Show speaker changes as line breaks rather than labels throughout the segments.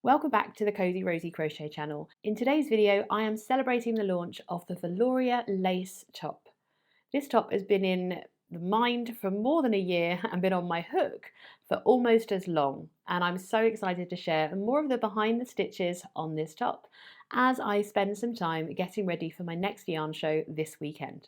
Welcome back to the Cozy Rosy Crochet channel. In today's video, I am celebrating the launch of the Veloria Lace top. This top has been in the mind for more than a year and been on my hook for almost as long. And I'm so excited to share more of the behind the stitches on this top as I spend some time getting ready for my next yarn show this weekend.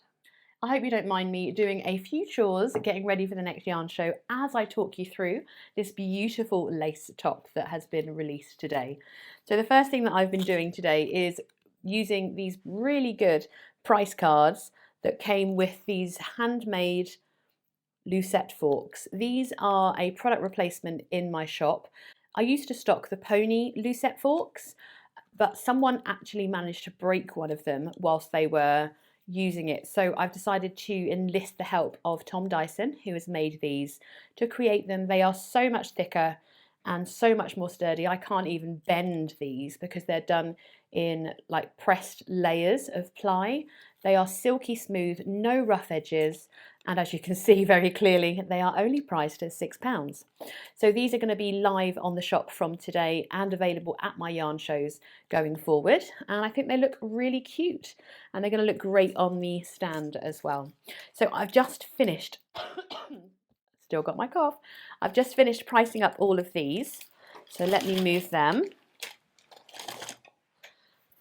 I hope you don't mind me doing a few chores getting ready for the next yarn show as I talk you through this beautiful lace top that has been released today. So the first thing that I've been doing today is using these really good price cards that came with these handmade lucette forks. These are a product replacement in my shop. I used to stock the pony lucette forks, but someone actually managed to break one of them whilst they were using it. So I've decided to enlist the help of Tom Dyson, who has made these, to create them. They are so much thicker and so much more sturdy. I can't even bend these because they're done in like pressed layers of ply. They are silky smooth, no rough edges, and as you can see very clearly, they are only priced at £6. So these are going to be live on the shop from today and available at my yarn shows going forward. And I think they look really cute and they're going to look great on the stand as well. So I've just finished, still got my cough, I've just finished pricing up all of these. So let me move them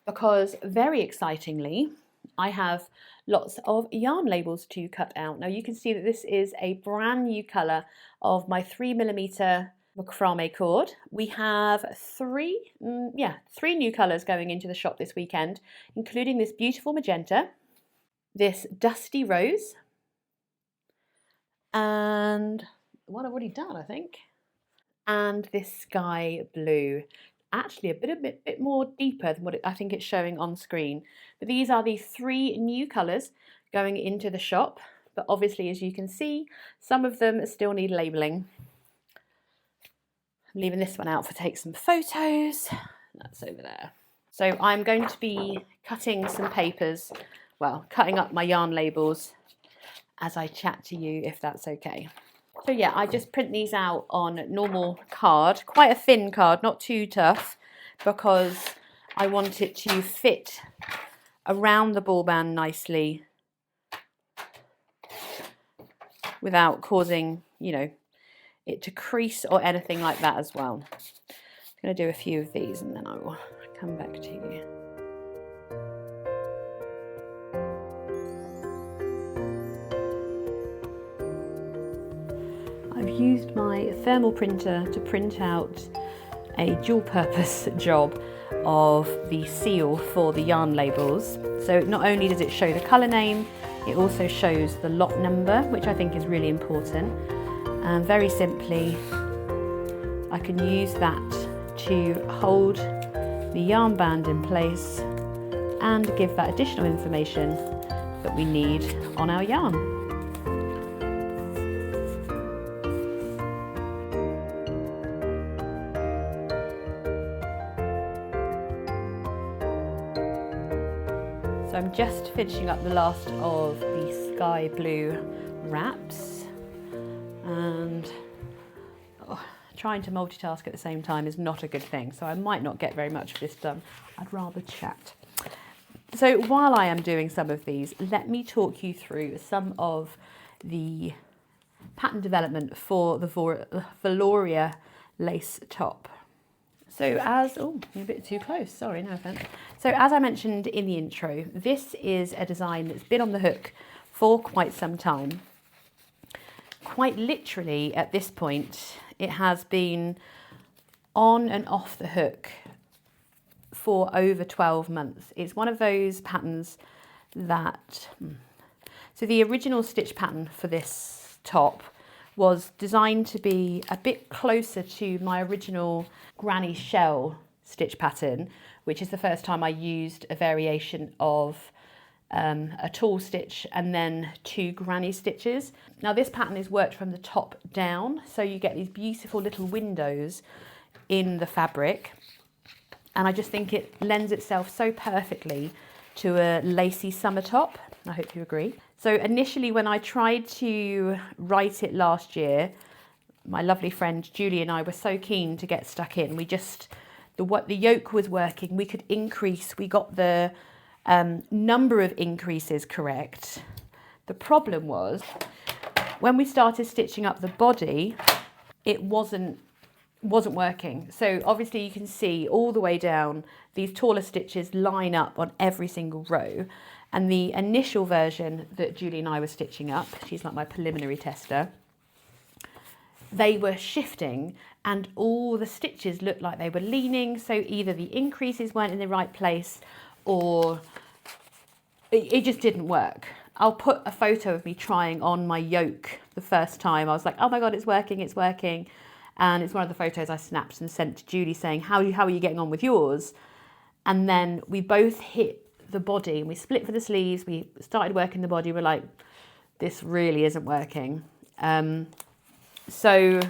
because very excitingly, I have lots of yarn labels to cut out. Now you can see that this is a brand new colour of my 3mm Macrame cord. We have three new colours going into the shop this weekend, including this beautiful magenta, this dusty rose, and what I've already done, I think, and this sky blue. Actually a bit more deeper than what I think it's showing on screen. But these are the three new colours going into the shop. But obviously, as you can see, some of them still need labelling. I'm leaving this one out for take some photos. That's over there. So I'm going to be cutting some papers, well, cutting up my yarn labels as I chat to you, if that's okay. So yeah, I just print these out on normal card, quite a thin card, not too tough, because I want it to fit around the ball band nicely without causing, it to crease or anything like that as well. I'm going to do a few of these and then I will come back to you. I've used my thermal printer to print out a dual purpose job of the seal for the yarn labels. So not only does it show the colour name, it also shows the lot number, which I think is really important. And very simply, I can use that to hold the yarn band in place and give that additional information that we need on our yarn. So I'm just finishing up the last of the sky blue wraps, and trying to multitask at the same time is not a good thing, so I might not get very much of this done. I'd rather chat. So while I am doing some of these, let me talk you through some of the pattern development for the Veloria Lace top. So you're a bit too close, sorry, no offense. So as I mentioned in the intro, this is a design that's been on the hook for quite some time. Quite literally at this point, it has been on and off the hook for over 12 months. It's one of those patterns that, so the original stitch pattern for this top was designed to be a bit closer to my original granny shell stitch pattern, which is the first time I used a variation of a tall stitch and then 2 granny stitches. Now this pattern is worked from the top down, so you get these beautiful little windows in the fabric, and I just think it lends itself so perfectly to a lacy summer top. I hope you agree. So initially when I tried to write it last year, my lovely friend Julie and I were so keen to get stuck in. We just the yoke was working. We could increase, we got the number of increases correct. The problem was when we started stitching up the body, it wasn't working. So obviously you can see all the way down, these taller stitches line up on every single row. And the initial version that Julie and I were stitching up, she's like my preliminary tester, they were shifting and all the stitches looked like they were leaning. So either the increases weren't in the right place or it just didn't work. I'll put a photo of me trying on my yoke the first time. I was like, oh my God, it's working, it's working. And it's one of the photos I snapped and sent to Julie saying, how are you getting on with yours? And then we both hit the body and we split for the sleeves. We started working the body. We're like, this really isn't working. So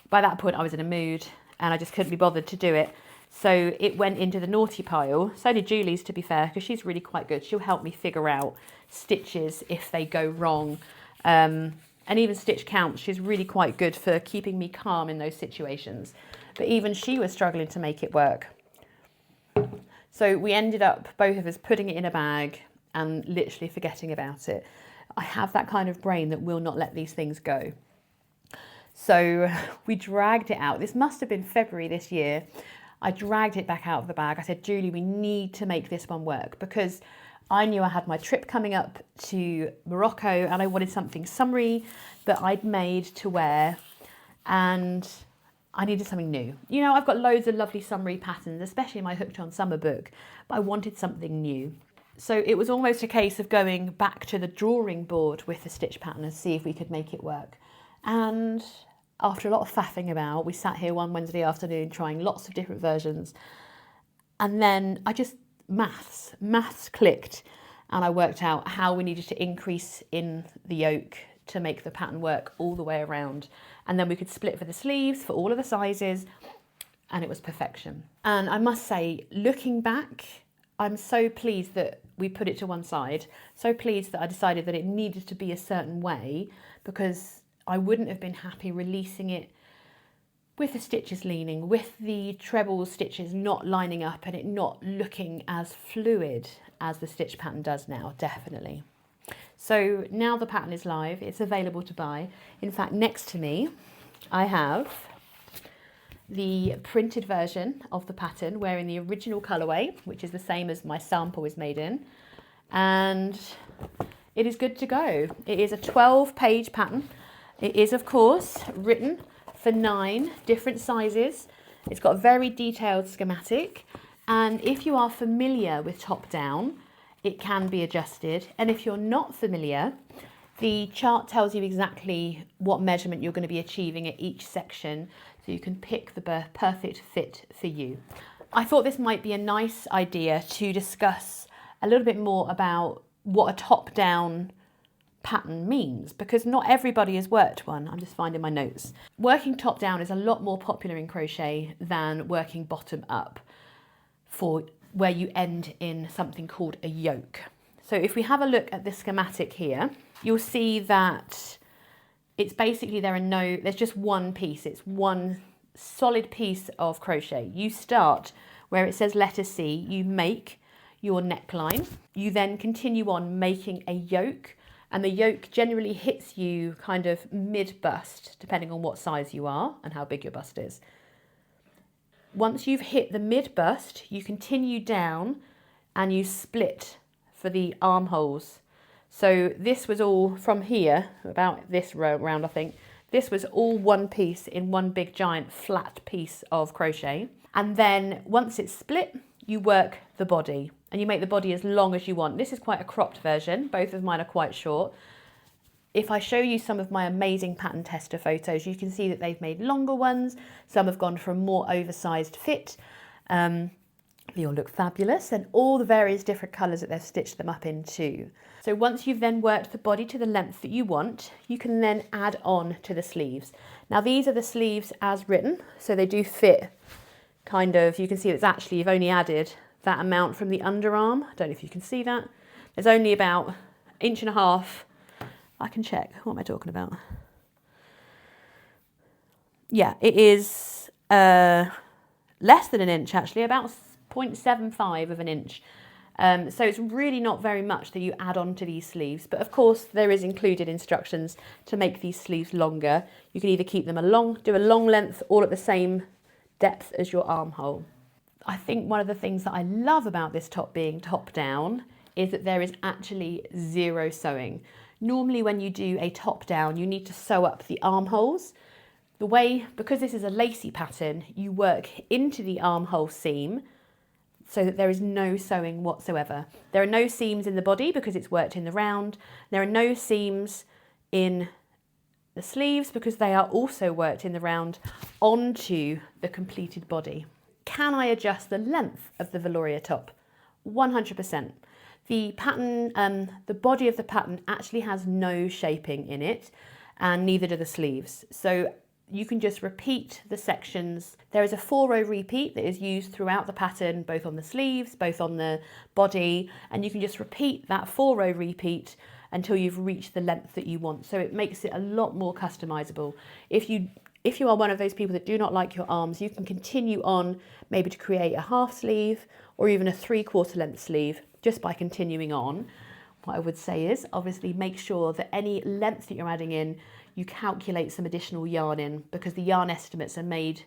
by that point I was in a mood and I just couldn't be bothered to do it. So it went into the naughty pile. So did Julie's, to be fair, because she's really quite good. She'll help me figure out stitches if they go wrong. And even stitch counts, she's really quite good for keeping me calm in those situations. But even she was struggling to make it work. So we ended up, both of us, putting it in a bag and literally forgetting about it. I have that kind of brain that will not let these things go. So we dragged it out. This must have been February this year. I dragged it back out of the bag. I said, Julie, we need to make this one work, because I knew I had my trip coming up to Morocco and I wanted something summery that I'd made to wear, and I needed something new. You know, I've got loads of lovely summery patterns, especially in my Hooked on Summer book, but I wanted something new. So it was almost a case of going back to the drawing board with the stitch pattern and see if we could make it work. And after a lot of faffing about, we sat here one Wednesday afternoon trying lots of different versions. And then I just, maths clicked, and I worked out how we needed to increase in the yoke to make the pattern work all the way around. And then we could split for the sleeves for all of the sizes, and it was perfection. And I must say, looking back, I'm so pleased that we put it to one side, so pleased that I decided that it needed to be a certain way, because I wouldn't have been happy releasing it with the stitches leaning, with the treble stitches not lining up and it not looking as fluid as the stitch pattern does now, definitely. So now the pattern is live, it's available to buy. In fact, next to me, I have the printed version of the pattern wearing the original colourway, which is the same as my sample is made in. And it is good to go. It is a 12-page pattern. It is, of course, written for 9 different sizes. It's got a very detailed schematic. And if you are familiar with top down, it can be adjusted. And if you're not familiar, the chart tells you exactly what measurement you're going to be achieving at each section, so you can pick the perfect fit for you. I thought this might be a nice idea to discuss a little bit more about what a top-down pattern means, because not everybody has worked one. I'm just finding my notes. Working top-down is a lot more popular in crochet than working bottom-up, for where you end in something called a yoke. So if we have a look at the schematic here, you'll see that it's basically there's just one piece. It's one solid piece of crochet. You start where it says letter C, you make your neckline. You then continue on making a yoke, and the yoke generally hits you kind of mid-bust, depending on what size you are and how big your bust is. Once you've hit the mid-bust, you continue down and you split for the armholes. So this was all from here, about this round I think, this was all one piece in one big giant flat piece of crochet. And then once it's split, you work the body and you make the body as long as you want. This is quite a cropped version, both of mine are quite short. If I show you some of my amazing pattern tester photos, you can see that they've made longer ones. Some have gone for a more oversized fit. They all look fabulous, and all the various different colours that they've stitched them up into. So once you've then worked the body to the length that you want, you can then add on to the sleeves. Now these are the sleeves as written, so they do fit kind of, you can see it's actually, you've only added that amount from the underarm. I don't know if you can see that. There's only about 1.5 inches. I can check. What am I talking about? Yeah, it is less than an inch actually, about 0.75 of an inch. So it's really not very much that you add on to these sleeves, but of course there is included instructions to make these sleeves longer. You can either keep them do a long length all at the same depth as your armhole. I think one of the things that I love about this top being top down is that there is actually zero sewing. Normally when you do a top down, you need to sew up the armholes. Because this is a lacy pattern, you work into the armhole seam so that there is no sewing whatsoever. There are no seams in the body because it's worked in the round. There are no seams in the sleeves because they are also worked in the round onto the completed body. Can I adjust the length of the Veloria top? 100%. The pattern, the body of the pattern actually has no shaping in it, and neither do the sleeves. So you can just repeat the sections. There is a 4-row repeat that is used throughout the pattern, both on the sleeves, both on the body, and you can just repeat that 4-row repeat until you've reached the length that you want. So it makes it a lot more customizable. If you are one of those people that do not like your arms, you can continue on maybe to create a half sleeve or even a 3/4 length sleeve just by continuing on. What I would say is obviously make sure that any length that you're adding in, you calculate some additional yarn in, because the yarn estimates are made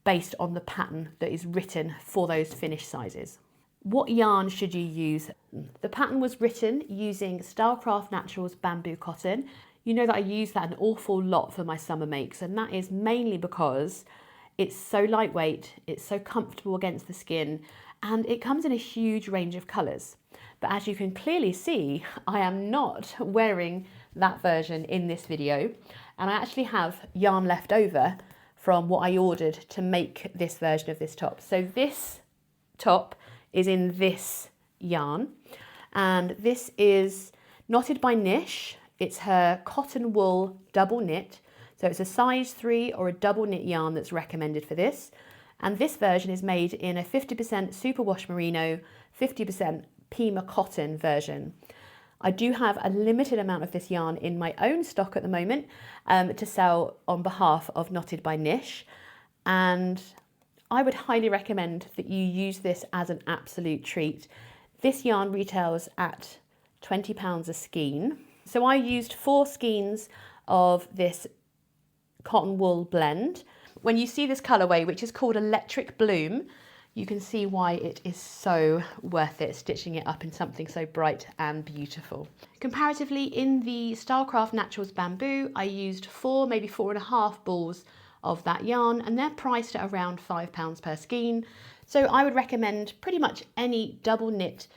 based on the pattern that is written for those finished sizes. What yarn should you use? The pattern was written using Stylecraft Naturals bamboo cotton. You know that I use that an awful lot for my summer makes, and that is mainly because it's so lightweight, it's so comfortable against the skin, and it comes in a huge range of colours. But as you can clearly see, I am not wearing that version in this video, and I actually have yarn left over from what I ordered to make this version of this top. So this top is in this yarn, and this is knotted by Niche. It's her cotton wool double knit. So it's a size 3 or a double knit yarn that's recommended for this. And this version is made in a 50% superwash merino, 50% Pima cotton version. I do have a limited amount of this yarn in my own stock at the moment to sell on behalf of Knotted by Niche. And I would highly recommend that you use this as an absolute treat. This yarn retails at £20 a skein. So I used 4 skeins of this cotton wool blend. When you see this colourway, which is called Electric Bloom, you can see why it is so worth it, stitching it up in something so bright and beautiful. Comparatively, in the Stylecraft Naturals bamboo, I used 4, maybe 4.5 balls of that yarn, and they're priced at around £5 per skein. So I would recommend pretty much any double knit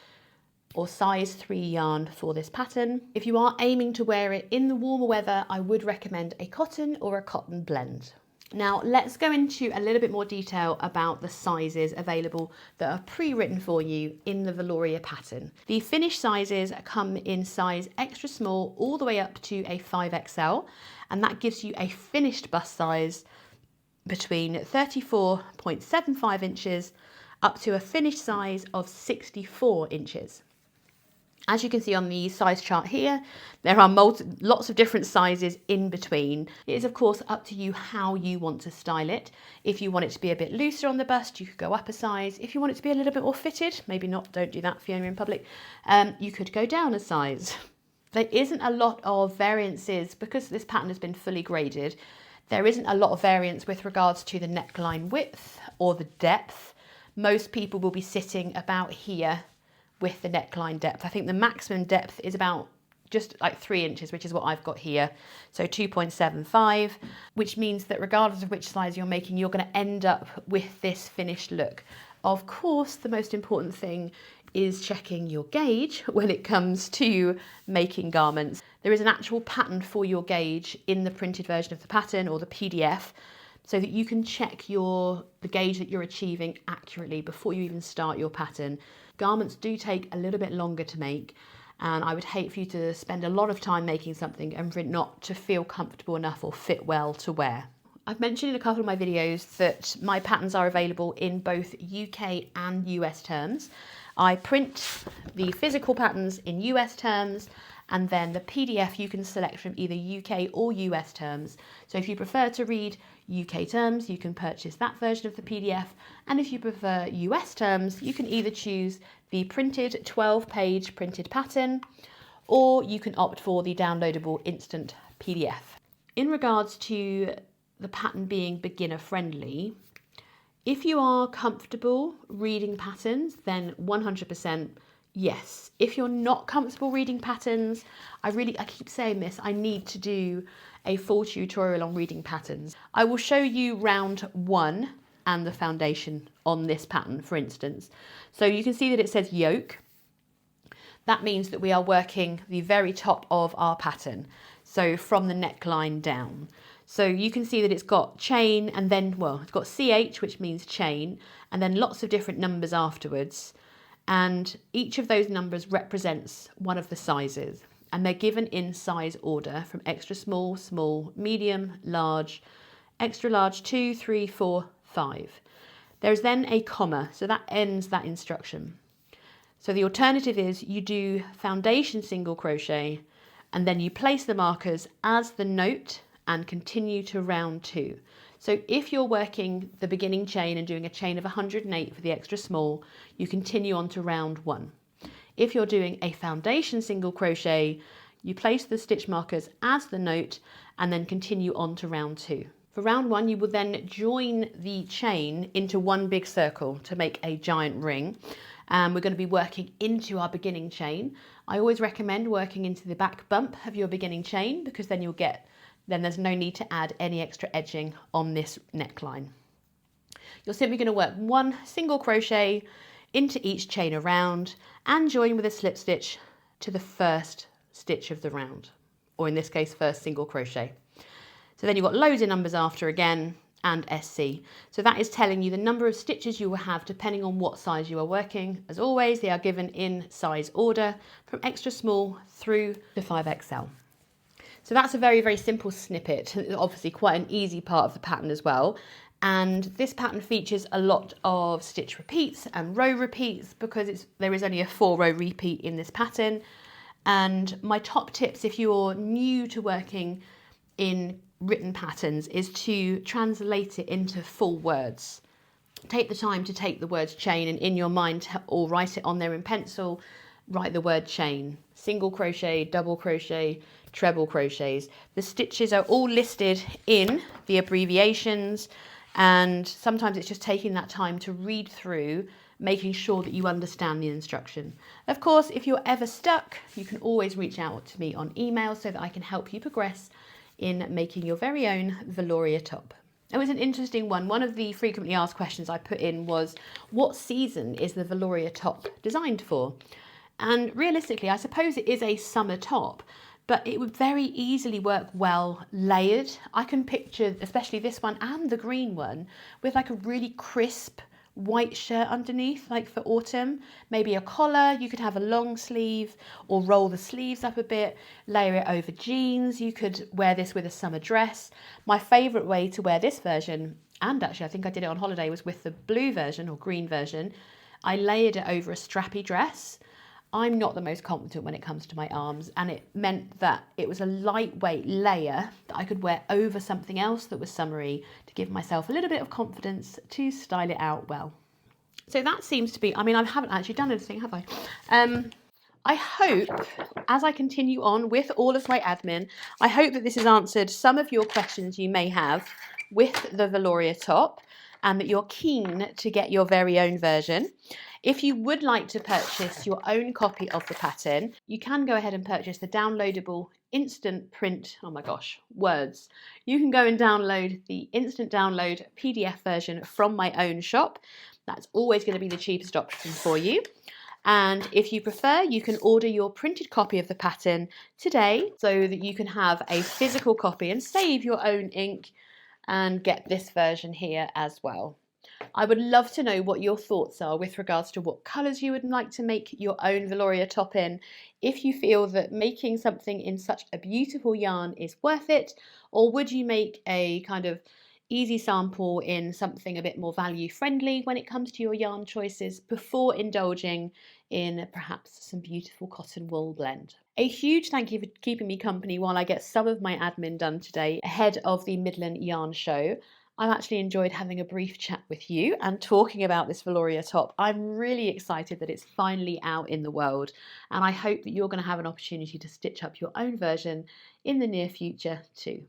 or size 3 yarn for this pattern. If you are aiming to wear it in the warmer weather, I would recommend a cotton or a cotton blend. Now let's go into a little bit more detail about the sizes available that are pre-written for you in the Veloria pattern. The finished sizes come in size extra small all the way up to a 5XL, and that gives you a finished bust size between 34.75 inches up to a finished size of 64 inches. As you can see on the size chart here, there are lots of different sizes in between. It is of course up to you how you want to style it. If you want it to be a bit looser on the bust, you could go up a size. If you want it to be a little bit more fitted, maybe not, don't do that if you're in public, you could go down a size. There isn't a lot of variances because this pattern has been fully graded. There isn't a lot of variance with regards to the neckline width or the depth. Most people will be sitting about here with the neckline depth. I think the maximum depth is about just like 3 inches, which is what I've got here. So 2.75, which means that regardless of which size you're making, you're going to end up with this finished look. Of course, the most important thing is checking your gauge when it comes to making garments. There is an actual pattern for your gauge in the printed version of the pattern or the PDF, so that you can check the gauge that you're achieving accurately before you even start your pattern. Garments do take a little bit longer to make, and I would hate for you to spend a lot of time making something and for it not to feel comfortable enough or fit well to wear. I've mentioned in a couple of my videos that my patterns are available in both UK and US terms. I print the physical patterns in US terms and then the PDF you can select from either UK or US terms. So if you prefer to read UK terms, you can purchase that version of the PDF, and if you prefer US terms, you can either choose the printed 12-page printed pattern, or you can opt for the downloadable instant PDF. In regards to the pattern being beginner friendly, if you are comfortable reading patterns, then 100% yes. If you're not comfortable reading patterns, I keep saying this, I need to do a full tutorial on reading patterns. I will show you round 1 and the foundation on this pattern, for instance. So you can see that it says yoke. That means that we are working the very top of our pattern, so from the neckline down. So you can see that it's got chain, and then, well, it's got CH, which means chain, and then lots of different numbers afterwards. And each of those numbers represents one of the sizes, and they're given in size order from extra small, small, medium, large, extra large, 2, 3, 4, 5. There's then a comma, so that ends that instruction. So the alternative is you do foundation single crochet, and then you place the markers as the note and continue to round 2. So if you're working the beginning chain and doing a chain of 108 for the extra small, you continue on to round 1. If you're doing a foundation single crochet, you place the stitch markers as the note and then continue on to round 2. For round 1, you will then join the chain into one big circle to make a giant ring. And we're going to be working into our beginning chain. I always recommend working into the back bump of your beginning chain, because then there's no need to add any extra edging on this neckline. You're simply going to work 1 single crochet into each chain around and join with a slip stitch to the first stitch of the round, or in this case, first single crochet. So then you've got loads of numbers after again, and SC. So that is telling you the number of stitches you will have depending on what size you are working. As always, they are given in size order from extra small through to 5XL. So that's a very, very simple snippet. It's obviously quite an easy part of the pattern as well. And this pattern features a lot of stitch repeats and row repeats, because there is only a 4-row repeat in this pattern. And my top tips, if you're new to working in written patterns, is to translate it into full words. Take the time to take the words chain, and in your mind, or write it on there in pencil, write the word chain, single crochet, double crochet, treble crochets. The stitches are all listed in the abbreviations, and sometimes it's just taking that time to read through, making sure that you understand the instruction. Of course, if you're ever stuck, you can always reach out to me on email so that I can help you progress in making your very own Veloria top. It was an interesting one. One of the frequently asked questions I put in was, what season is the Veloria top designed for? And realistically, I suppose it is a summer top, but it would very easily work well layered. I can picture, especially this one and the green one, with like a really crisp white shirt underneath, like for autumn. Maybe a collar, you could have a long sleeve, or roll the sleeves up a bit, layer it over jeans. You could wear this with a summer dress. My favourite way to wear this version, and actually I think I did it on holiday, was with the blue version or green version. I layered it over a strappy dress. I'm not the most confident when it comes to my arms, and it meant that it was a lightweight layer that I could wear over something else that was summery to give myself a little bit of confidence to style it out well. So that seems to be, I mean, I haven't actually done anything, have I? I hope, as I continue on with all of my admin, I hope that this has answered some of your questions you may have with the Veloria top, and that you're keen to get your very own version. If you would like to purchase your own copy of the pattern, you can go ahead and purchase the downloadable instant print, oh my gosh, words. You can go and download the instant download PDF version from my own shop. That's always going to be the cheapest option for you. And if you prefer, you can order your printed copy of the pattern today so that you can have a physical copy and save your own ink and get this version here as well. I would love to know what your thoughts are with regards to what colours you would like to make your own Veloria top in. If you feel that making something in such a beautiful yarn is worth it, or would you make a kind of easy sample in something a bit more value friendly when it comes to your yarn choices before indulging in perhaps some beautiful cotton wool blend. A huge thank you for keeping me company while I get some of my admin done today ahead of the Midland Yarn Show. I've actually enjoyed having a brief chat with you and talking about this Veloria top. I'm really excited that it's finally out in the world, and I hope that you're going to have an opportunity to stitch up your own version in the near future too.